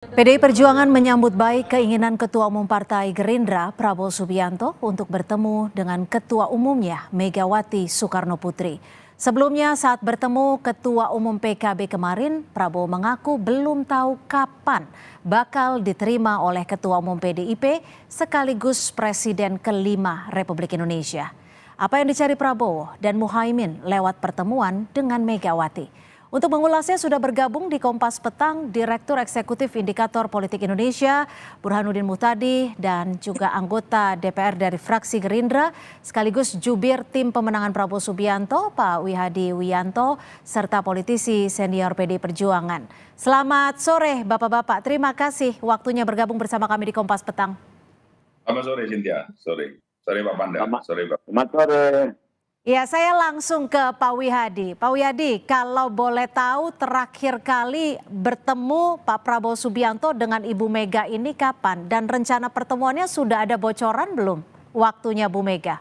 PDI Perjuangan menyambut baik keinginan Ketua Umum Partai Gerindra Prabowo Subianto untuk bertemu dengan Ketua Umumnya Megawati Soekarno Putri. Sebelumnya saat bertemu Ketua Umum PKB kemarin, Prabowo mengaku belum tahu kapan bakal diterima oleh Ketua Umum PDIP sekaligus Presiden kelima Republik Indonesia. Apa yang dicari Prabowo dan Muhaimin lewat pertemuan dengan Megawati? Untuk mengulasnya sudah bergabung di Kompas Petang Direktur Eksekutif Indikator Politik Indonesia Burhanuddin Muhtadi dan juga anggota DPR dari fraksi Gerindra sekaligus jubir tim pemenangan Prabowo Subianto Pak Wihadi Wiyanto serta politisi senior PDI Perjuangan. Selamat sore Bapak-bapak, terima kasih waktunya bergabung bersama kami di Kompas Petang. Selamat sore Cynthia, sore Pak Panda, sore Pak. Selamat sore. Ya, saya langsung ke Pak Wihadi. Pak Wihadi, kalau boleh tahu terakhir kali bertemu Pak Prabowo Subianto dengan Ibu Mega ini kapan? Dan rencana pertemuannya sudah ada bocoran belum waktunya Bu Mega?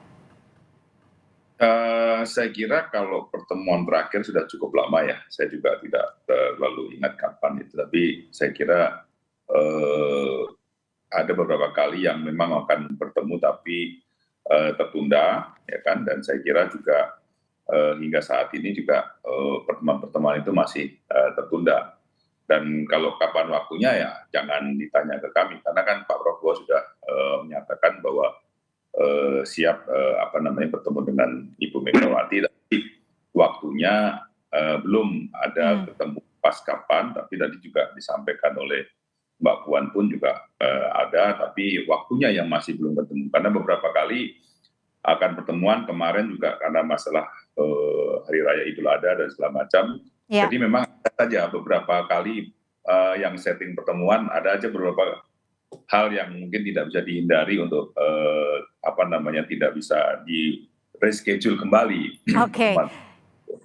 Saya kira kalau pertemuan terakhir sudah cukup lama ya. Saya juga tidak terlalu ingat kapan itu. Tapi saya kira ada beberapa kali yang memang akan bertemu tapi tertunda, ya kan? Dan saya kira juga hingga saat ini juga pertemuan-pertemuan itu masih tertunda. Dan kalau kapan waktunya ya jangan ditanya ke kami, karena kan Pak Prabowo sudah menyatakan bahwa siap bertemu dengan Ibu Megawati, tapi waktunya belum ada ketemu pas kapan, tapi tadi juga disampaikan oleh Mbak Puan pun juga ada, tapi waktunya yang masih belum bertemu. Karena beberapa kali akan pertemuan kemarin juga karena masalah Hari Raya Idul Adha dan segala macam. Ya. Jadi memang ada saja beberapa kali yang setting pertemuan, ada aja beberapa hal yang mungkin tidak bisa dihindari untuk tidak bisa di reschedule kembali. Oke.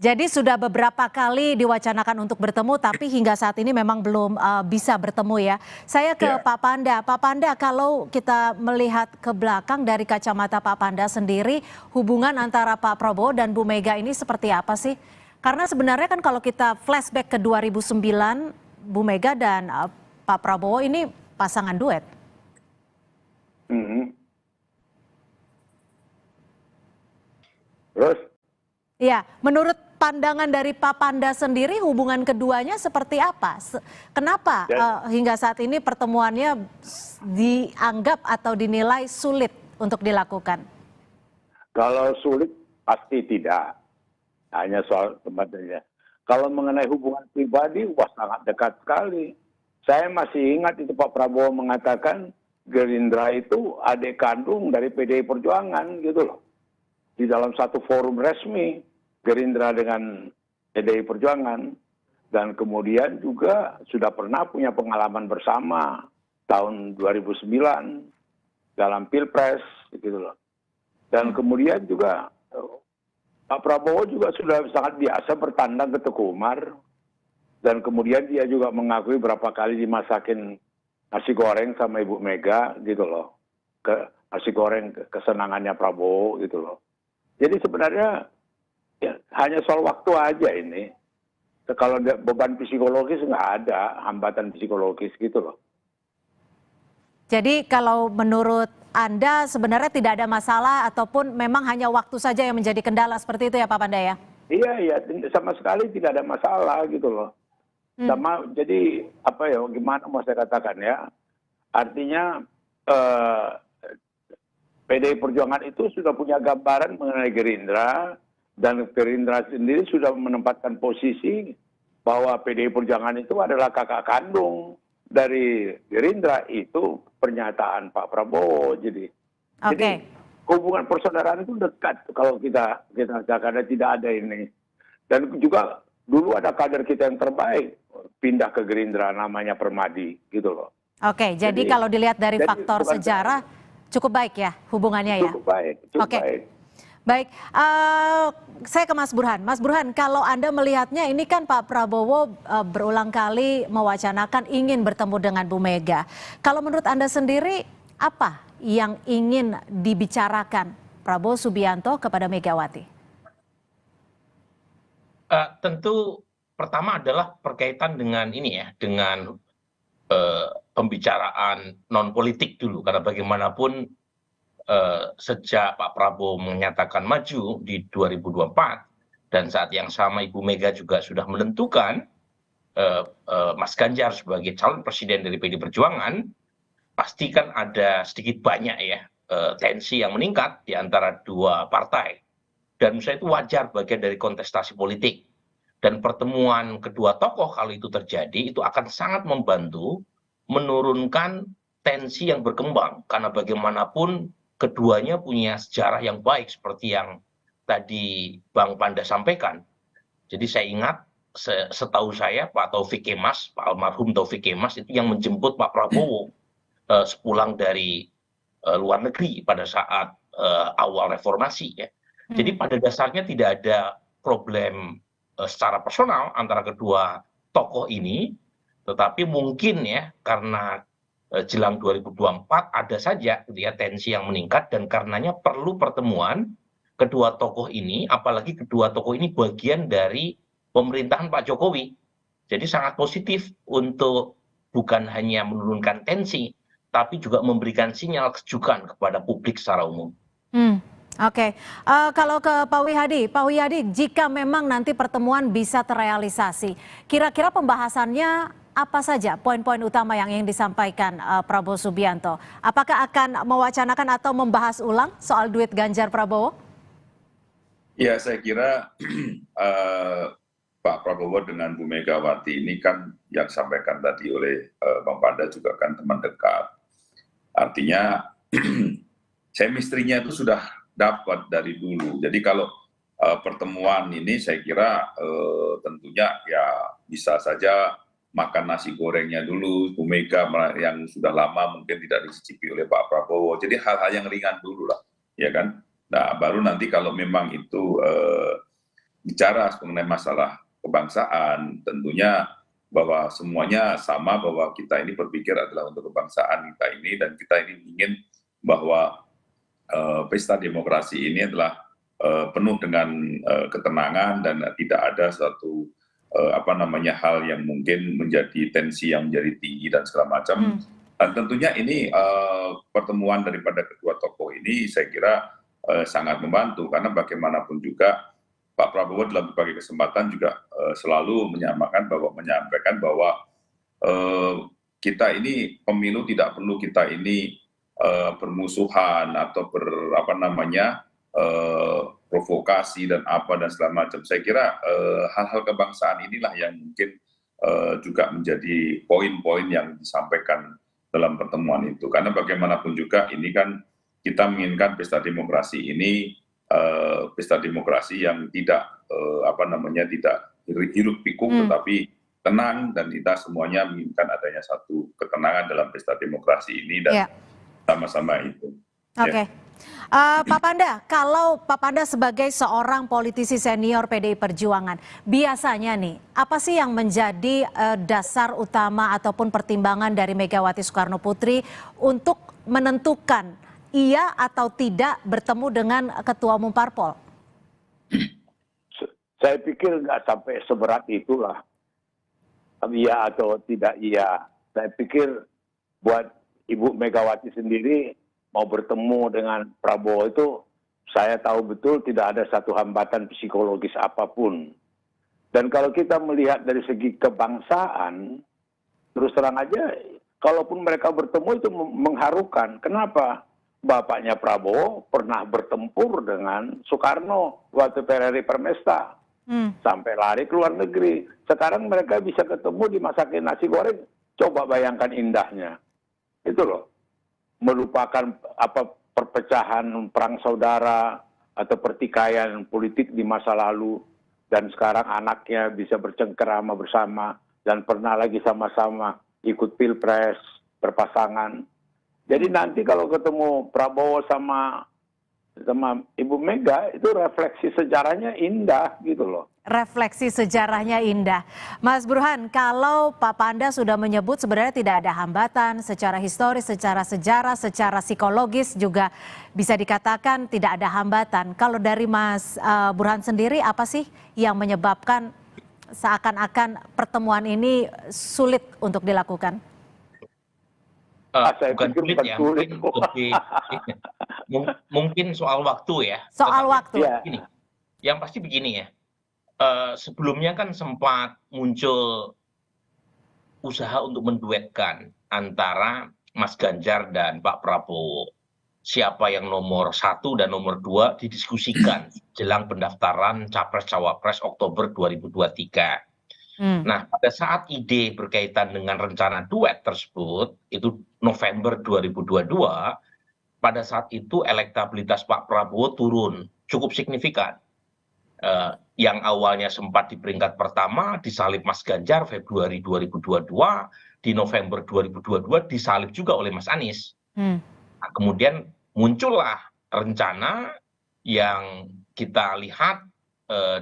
Jadi sudah beberapa kali diwacanakan untuk bertemu, tapi hingga saat ini memang belum bisa bertemu ya. Saya ke Pak Panda. Pak Panda, kalau kita melihat ke belakang dari kacamata Pak Panda sendiri, hubungan antara Pak Prabowo dan Bu Mega ini seperti apa sih? Karena sebenarnya kan kalau kita flashback ke 2009, Bu Mega dan Pak Prabowo ini pasangan duet. Terus? Ya, menurut pandangan dari Pak Panda sendiri hubungan keduanya seperti apa? Kenapa hingga saat ini pertemuannya dianggap atau dinilai sulit untuk dilakukan? Kalau sulit pasti tidak, hanya soal tempatnya. Kalau mengenai hubungan pribadi, wah sangat dekat sekali. Saya masih ingat itu Pak Prabowo mengatakan Gerindra itu adik kandung dari PDI Perjuangan gitu loh. Di dalam satu forum resmi Gerindra dengan PDI Perjuangan, dan kemudian juga sudah pernah punya pengalaman bersama tahun 2009 dalam Pilpres gitu loh. Dan kemudian juga Pak Prabowo juga sudah sangat biasa bertandang ke Teguh Umar, dan kemudian dia juga mengakui berapa kali dimasakin nasi goreng sama Ibu Mega gitu loh, nasi goreng kesenangannya Prabowo gitu loh. Jadi sebenarnya ya, hanya soal waktu aja ini. Kalau beban psikologis nggak ada, hambatan psikologis gitu loh. Jadi kalau menurut Anda sebenarnya tidak ada masalah ataupun memang hanya waktu saja yang menjadi kendala seperti itu ya Pak Panda ya? Iya, sama sekali tidak ada masalah gitu loh. Jadi gimana mau saya katakan ya? Artinya PDI Perjuangan itu sudah punya gambaran mengenai Gerindra, dan Gerindra sendiri sudah menempatkan posisi bahwa PDI Perjuangan itu adalah kakak kandung dari Gerindra. Itu pernyataan Pak Prabowo. Jadi hubungan persaudaraan itu dekat kalau kita karena tidak ada ini. Dan juga dulu ada kader kita yang terbaik pindah ke Gerindra, namanya Permadi gitu loh. Jadi kalau dilihat dari faktor sejarah cukup baik ya hubungannya ya? Cukup baik, baik. Baik, saya ke Mas Burhan. Mas Burhan, kalau Anda melihatnya ini kan Pak Prabowo berulang kali mewacanakan ingin bertemu dengan Bu Mega. Kalau menurut Anda sendiri, apa yang ingin dibicarakan Prabowo Subianto kepada Megawati? Tentu pertama adalah berkaitan dengan ini ya, dengan pembicaraan non politik dulu, karena bagaimanapun sejak Pak Prabowo menyatakan maju di 2024 dan saat yang sama Ibu Mega juga sudah menentukan Mas Ganjar sebagai calon presiden dari PD Perjuangan, pasti kan ada sedikit banyak ya tensi yang meningkat di antara dua partai. Dan menurut saya itu wajar, bagian dari kontestasi politik. Dan pertemuan kedua tokoh kalau itu terjadi, itu akan sangat membantu menurunkan tensi yang berkembang. Karena bagaimanapun keduanya punya sejarah yang baik seperti yang tadi Bang Panda sampaikan. Jadi saya ingat, setahu saya Pak Taufik Kemas, Pak almarhum Taufik Kemas itu yang menjemput Pak Prabowo sepulang dari luar negeri pada saat awal reformasi ya. Jadi pada dasarnya tidak ada problem secara personal antara kedua tokoh ini, tetapi mungkin ya karena jelang 2024 ada saja gitu ya tensi yang meningkat, dan karenanya perlu pertemuan kedua tokoh ini, apalagi kedua tokoh ini bagian dari pemerintahan Pak Jokowi. Jadi sangat positif untuk bukan hanya menurunkan tensi, tapi juga memberikan sinyal kejukan kepada publik secara umum. Oke. Kalau ke Pak Wihadi, jika memang nanti pertemuan bisa terrealisasi, kira-kira pembahasannya apa saja poin-poin utama yang ingin disampaikan Prabowo Subianto? Apakah akan mewacanakan atau membahas ulang soal duet Ganjar Prabowo? Ya, saya kira Pak Prabowo dengan Bu Megawati ini kan yang disampaikan tadi oleh Bang Panda juga kan teman dekat. Artinya chemistry-nya itu sudah dapat dari dulu. Jadi kalau pertemuan ini saya kira tentunya ya bisa saja makan nasi gorengnya dulu, Bu Mega yang sudah lama mungkin tidak dicicipi oleh Pak Prabowo. Jadi hal-hal yang ringan dulu lah, ya kan? Nah, baru nanti kalau memang itu bicara mengenai masalah kebangsaan, tentunya bahwa semuanya sama, bahwa kita ini berpikir adalah untuk kebangsaan kita ini, dan kita ini ingin bahwa pesta demokrasi ini adalah penuh dengan ketenangan dan tidak ada suatu hal yang mungkin menjadi tensi yang menjadi tinggi dan segala macam. Dan tentunya ini pertemuan daripada kedua tokoh ini saya kira sangat membantu, karena bagaimanapun juga Pak Prabowo dalam berbagai kesempatan juga selalu menyampaikan bahwa kita ini pemilu tidak perlu kita ini bermusuhan atau provokasi dan segala macam. Saya kira hal-hal kebangsaan inilah yang mungkin juga menjadi poin-poin yang disampaikan dalam pertemuan itu. Karena bagaimanapun juga ini kan kita menginginkan pesta demokrasi ini pesta demokrasi yang tidak tidak hiruk pikuk, tetapi tenang, dan kita semuanya menginginkan adanya satu ketenangan dalam pesta demokrasi ini dan sama-sama itu. Oke. Pak Panda, kalau Pak Panda sebagai seorang politisi senior PDI Perjuangan, biasanya nih, apa sih yang menjadi dasar utama ataupun pertimbangan dari Megawati Soekarno Putri untuk menentukan iya atau tidak bertemu dengan Ketua Umum Parpol? Saya pikir nggak sampai seberat itulah. Iya atau tidak iya. Saya pikir buat Ibu Megawati sendiri mau bertemu dengan Prabowo itu, saya tahu betul tidak ada satu hambatan psikologis apapun. Dan kalau kita melihat dari segi kebangsaan, terus terang aja, kalaupun mereka bertemu itu mengharukan. Kenapa? Bapaknya Prabowo pernah bertempur dengan Soekarno waktu PRRI Permesta. Sampai lari ke luar negeri. Sekarang mereka bisa ketemu dimasakin nasi goreng. Coba bayangkan indahnya. Itu loh. Melupakan perpecahan perang saudara atau pertikaian politik di masa lalu, dan sekarang anaknya bisa bercengkerama bersama dan pernah lagi sama-sama ikut pilpres berpasangan. Jadi nanti kalau ketemu Prabowo sama Ibu Mega, itu refleksi sejarahnya indah gitu loh. Refleksi sejarahnya indah. Mas Burhan, kalau Pak Panda sudah menyebut sebenarnya tidak ada hambatan secara historis, secara sejarah, secara psikologis juga bisa dikatakan tidak ada hambatan. Kalau dari Mas Burhan sendiri, apa sih yang menyebabkan seakan-akan pertemuan ini sulit untuk dilakukan? Saya bukan pikir sulit bukan ya, sulit. mungkin lebih mungkin soal waktu ya. Soal Tetapi waktu. Ya. begini, yang pasti begini ya, sebelumnya kan sempat muncul usaha untuk menduetkan antara Mas Ganjar dan Pak Prabowo. Siapa yang nomor 1 dan nomor 2 didiskusikan jelang pendaftaran Capres-Cawapres Oktober 2023. Hmm. Nah, pada saat ide berkaitan dengan rencana duet tersebut, itu November 2022, pada saat itu elektabilitas Pak Prabowo turun cukup signifikan. Yang awalnya sempat di peringkat pertama disalib Mas Ganjar Februari 2022, di November 2022 disalib juga oleh Mas Anies. Hmm. Nah, kemudian muncullah rencana yang kita lihat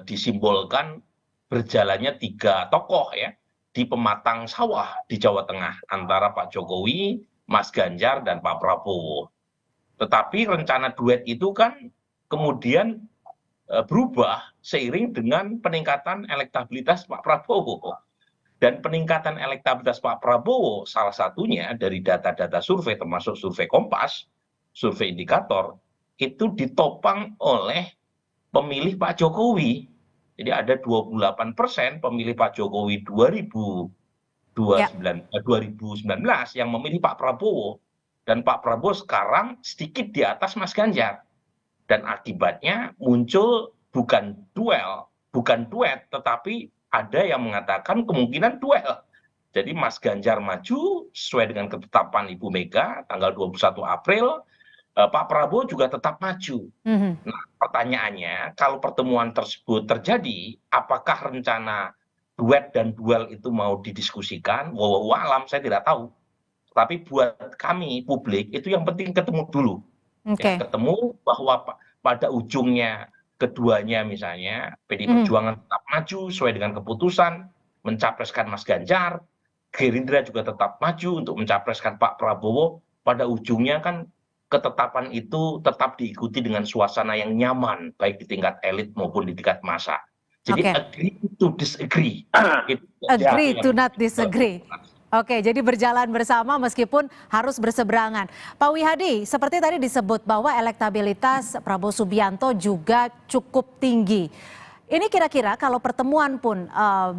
disimbolkan berjalannya 3 tokoh ya di pematang sawah di Jawa Tengah antara Pak Jokowi, Mas Ganjar, dan Pak Prabowo. Tetapi rencana duet itu kan kemudian berubah seiring dengan peningkatan elektabilitas Pak Prabowo. Dan peningkatan elektabilitas Pak Prabowo salah satunya dari data-data survei termasuk survei Kompas, survei indikator, itu ditopang oleh pemilih Pak Jokowi. Jadi ada 28% pemilih Pak Jokowi 2019 yang memilih Pak Prabowo. Dan Pak Prabowo sekarang sedikit di atas Mas Ganjar. Dan akibatnya muncul bukan duet, tetapi ada yang mengatakan kemungkinan duel. Jadi Mas Ganjar maju sesuai dengan ketetapan Ibu Mega tanggal 21 April, Pak Prabowo juga tetap maju. Nah, pertanyaannya, kalau pertemuan tersebut terjadi, apakah rencana duet dan duel itu mau didiskusikan? Wallahu alam, saya tidak tahu. Tapi buat kami, publik, itu yang penting ketemu dulu. Ya, ketemu bahwa pada ujungnya keduanya misalnya PDI Perjuangan tetap maju sesuai dengan keputusan mencapreskan Mas Ganjar, Gerindra juga tetap maju untuk mencapreskan Pak Prabowo. Pada ujungnya kan ketetapan itu tetap diikuti dengan suasana yang nyaman baik di tingkat elit maupun di tingkat massa. Jadi agree to disagree. Agree to not disagree. Oke, jadi berjalan bersama meskipun harus berseberangan. Pak Wihadi, seperti tadi disebut bahwa elektabilitas Prabowo Subianto juga cukup tinggi. Ini kira-kira kalau pertemuan pun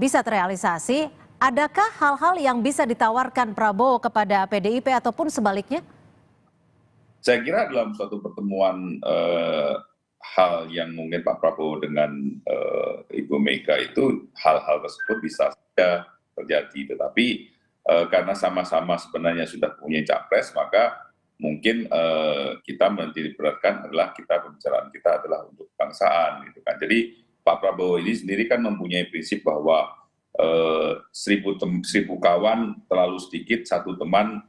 bisa terrealisasi, adakah hal-hal yang bisa ditawarkan Prabowo kepada PDIP ataupun sebaliknya? Saya kira dalam suatu pertemuan hal yang mungkin Pak Prabowo dengan Ibu Mega itu hal-hal tersebut bisa saja terjadi, tetapi karena sama-sama sebenarnya sudah punya capres, maka mungkin kita menitikberatkan adalah pembicaraan kita adalah untuk kebangsaan, gitu kan. Jadi Pak Prabowo ini sendiri kan mempunyai prinsip bahwa 1000 kawan terlalu sedikit, 1 teman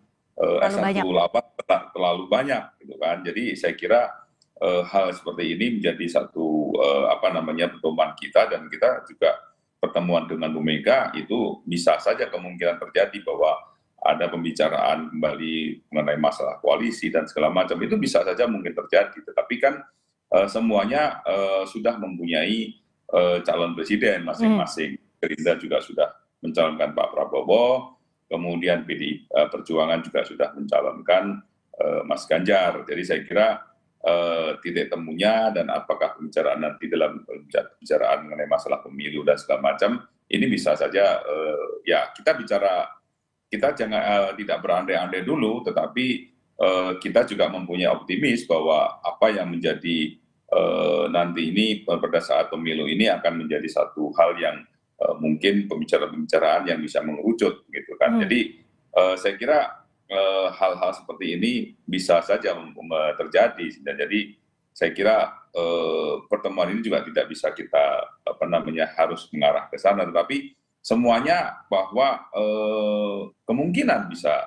satu lawan terlalu banyak, gitu kan. Jadi saya kira hal seperti ini menjadi satu pedoman kita, dan kita juga pertemuan dengan Bu Mega itu bisa saja kemungkinan terjadi bahwa ada pembicaraan kembali mengenai masalah koalisi dan segala macam, itu bisa saja mungkin terjadi. Tetapi kan semuanya sudah mempunyai calon presiden masing-masing. Gerindra juga sudah mencalonkan Pak Prabowo, kemudian PDI Perjuangan juga sudah mencalonkan Mas Ganjar. Jadi saya kira titik temunya dan apakah pembicaraan nanti dalam pembicaraan mengenai masalah pemilu dan segala macam ini bisa saja ya kita jangan tidak berandai-andai dulu, tetapi kita juga mempunyai optimis bahwa apa yang menjadi nanti ini pada saat pemilu ini akan menjadi satu hal yang mungkin pembicaraan yang bisa mengerucut, gitu kan. Jadi saya kira hal-hal seperti ini bisa saja terjadi, dan jadi saya kira pertemuan ini juga tidak bisa kita harus mengarah ke sana, tetapi semuanya bahwa kemungkinan bisa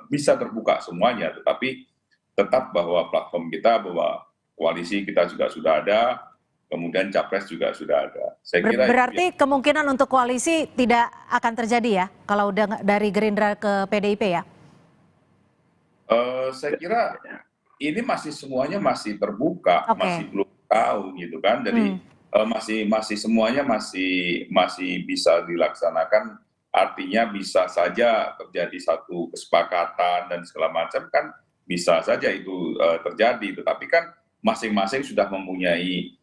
bisa terbuka semuanya, tetapi tetap bahwa platform kita, bahwa koalisi kita juga sudah ada, kemudian capres juga sudah ada. Saya kira berarti kemungkinan untuk koalisi tidak akan terjadi ya, kalau dari Gerindra ke PDIP ya? Saya kira ini semuanya masih terbuka, masih belum tahu, gitu kan. Jadi masih semuanya masih bisa dilaksanakan artinya bisa saja terjadi satu kesepakatan dan segala macam kan bisa saja itu terjadi, tetapi kan masing-masing sudah mempunyai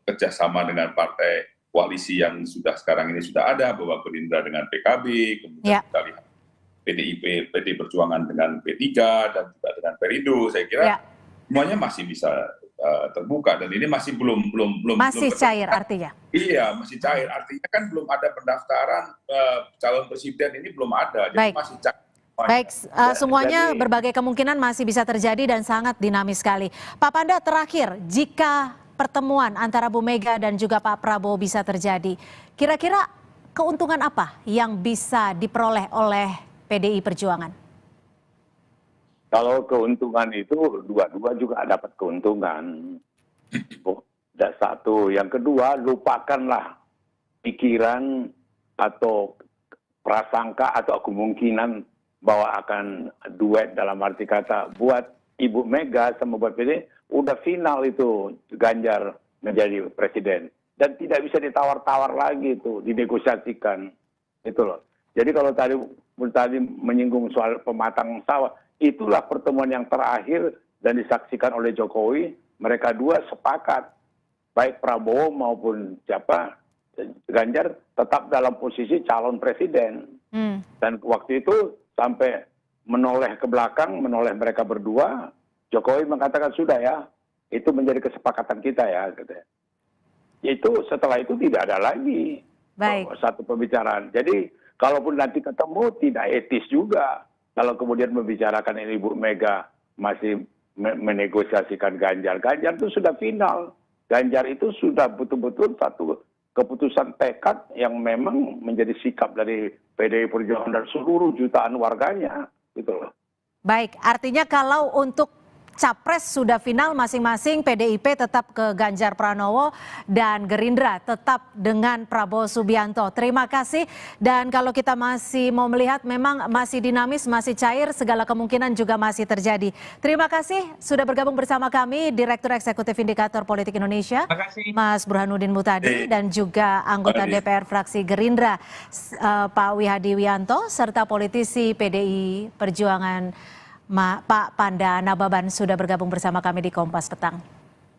kerjasama dengan partai koalisi yang sekarang ini sudah ada, bahwa Gerindra dengan PKB, kemudian kita lihat PD Perjuangan dengan P3 dan juga dengan Perindo. Saya kira semuanya masih bisa terbuka, dan ini masih belum cair artinya. Iya, masih cair, artinya kan belum ada pendaftaran calon presiden, ini belum ada, jadi masih cair. Baik, semuanya berbagai kemungkinan masih bisa terjadi dan sangat dinamis sekali. Pak Panda, terakhir, jika pertemuan antara Bu Mega dan juga Pak Prabowo bisa terjadi, kira-kira keuntungan apa yang bisa diperoleh oleh PDI Perjuangan? Kalau keuntungan itu dua-dua juga dapat keuntungan. Dan satu, yang kedua, lupakanlah pikiran atau prasangka atau kemungkinan bahwa akan duet, dalam arti kata buat Ibu Mega sama buat PD udah final itu Ganjar menjadi presiden dan tidak bisa ditawar-tawar lagi itu, dinegosiasikan itu loh. Jadi kalau tadi menyinggung soal pematang sawah, itulah pertemuan yang terakhir dan disaksikan oleh Jokowi. Mereka dua sepakat, baik Prabowo maupun Ganjar tetap dalam posisi calon presiden. Dan waktu itu sampai menoleh ke belakang, menoleh mereka berdua, Jokowi mengatakan sudah ya, itu menjadi kesepakatan kita ya. Itu setelah itu tidak ada lagi satu pembicaraan. Jadi kalaupun nanti ketemu tidak etis juga kalau kemudian membicarakan ini Ibu Mega masih menegosiasikan Ganjar. Ganjar itu sudah final. Ganjar itu sudah betul-betul satu keputusan tekad yang memang menjadi sikap dari PDI Perjuangan dan seluruh jutaan warganya. Gitu loh. Baik, artinya kalau untuk Capres sudah final masing-masing, PDIP tetap ke Ganjar Pranowo dan Gerindra tetap dengan Prabowo Subianto. Terima kasih, dan kalau kita masih mau melihat memang masih dinamis, masih cair, segala kemungkinan juga masih terjadi. Terima kasih sudah bergabung bersama kami Direktur Eksekutif Indikator Politik Indonesia, Mas Burhanuddin Muhtadi, dan juga anggota DPR fraksi Gerindra Pak Wihadi Wianto, serta politisi PDI Perjuangan Pak Panda Nababan sudah bergabung bersama kami di Kompas Petang.